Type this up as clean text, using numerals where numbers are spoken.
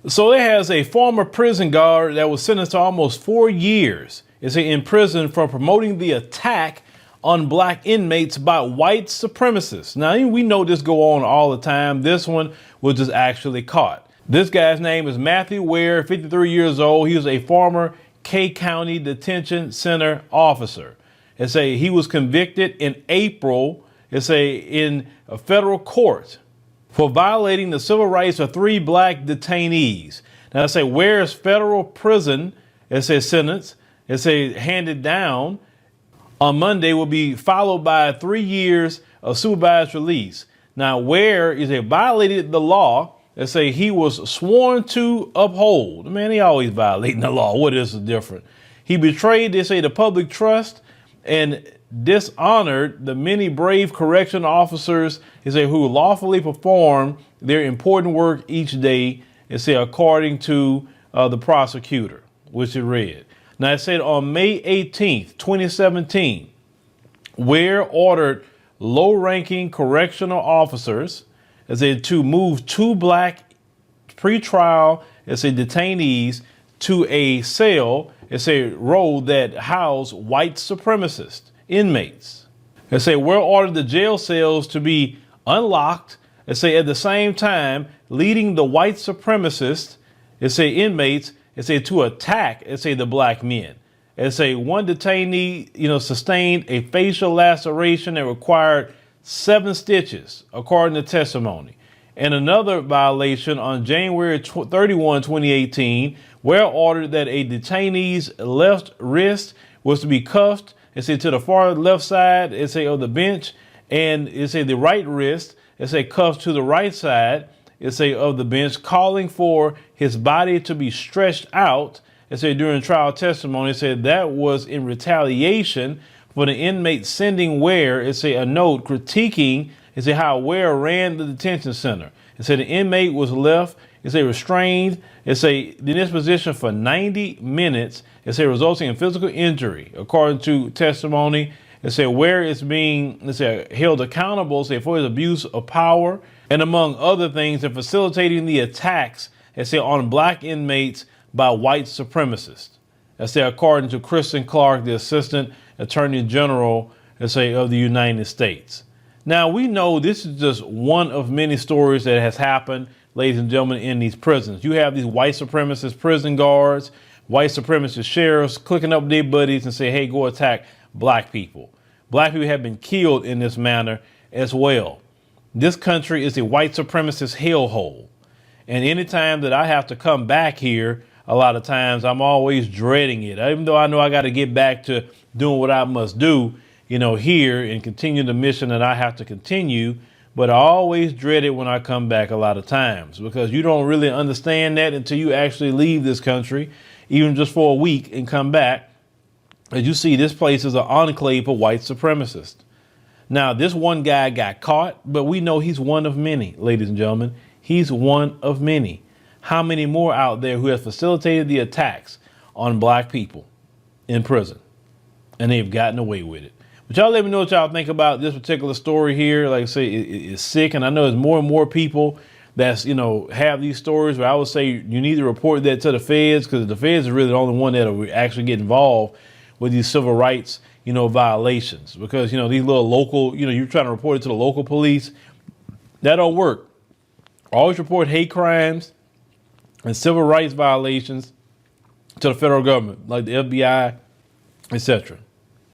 So it has a former prison guard that was sentenced to almost 4 years in prison for promoting the attack on black inmates by white supremacists. Now, we know this go on all the time. This one was just actually caught. This guy's name is Matthew Ware, 53 years old. He was a former K County Detention Center officer. He was convicted in April, in a federal court for violating the civil rights of 3 black detainees. Now, Ware's federal prison, sentence, handed down on Monday will be followed by 3 years of supervised release. Now, Ware violated the law. He was sworn to uphold. Man, he always violating the law. What is the difference? He betrayed, the public trust and dishonored the many brave correction officers, who lawfully perform their important work each day, according to the prosecutor, which it read. Now, it said on May 18th, 2017, Ware ordered low-ranking correctional officers to move 2 black pretrial detainees to a cell, row that housed white supremacist inmates. Ware ordered the jail cells to be unlocked, at the same time leading the white supremacist, inmates, to attack, the black men. One detainee, sustained a facial laceration that required 7 stitches, according to testimony. And another violation on January 31, 2018, Ware ordered that a detainee's left wrist was to be cuffed, to the far left side, of the bench, and the right wrist, cuffed to the right side, of the bench, calling for his body to be stretched out. During trial testimony, that was in retaliation for the inmate sending Ware, a note critiquing, how Ware ran the detention center. The inmate was left, restrained, in this position for 90 minutes, resulting in physical injury, according to testimony. Ware is being, held accountable, for his abuse of power, and among other things, in facilitating the attacks, on black inmates by white supremacists. According to Kristen Clark, the Assistant Attorney General, of the United States. Now, we know this is just one of many stories that has happened, ladies and gentlemen, in these prisons. You have these white supremacist prison guards, white supremacist sheriffs clicking up their buddies and say, hey, go attack black people. Black people have been killed in this manner as well. This country is a white supremacist hellhole. And anytime that I have to come back here, a lot of times I'm always dreading it. Even though I know I got to get back to doing what I must do, here and continue the mission that I have to continue. But I always dread it when I come back a lot of times, because you don't really understand that until you actually leave this country, even just for a week, and come back. As you see, this place is an enclave for white supremacists. Now, this one guy got caught, but we know he's one of many, ladies and gentlemen. He's one of many. How many more out there who have facilitated the attacks on black people in prison, and they've gotten away with it? But y'all let me know what y'all think about this particular story here. Like I say, it's sick. And I know there's more and more people that's, have these stories where I would say you need to report that to the feds, because the feds are really the only one that will actually get involved with these civil rights, violations. Because, these little local, you're trying to report it to the local police. That don't work. Always report hate crimes and civil rights violations to the federal government, like the FBI, etc.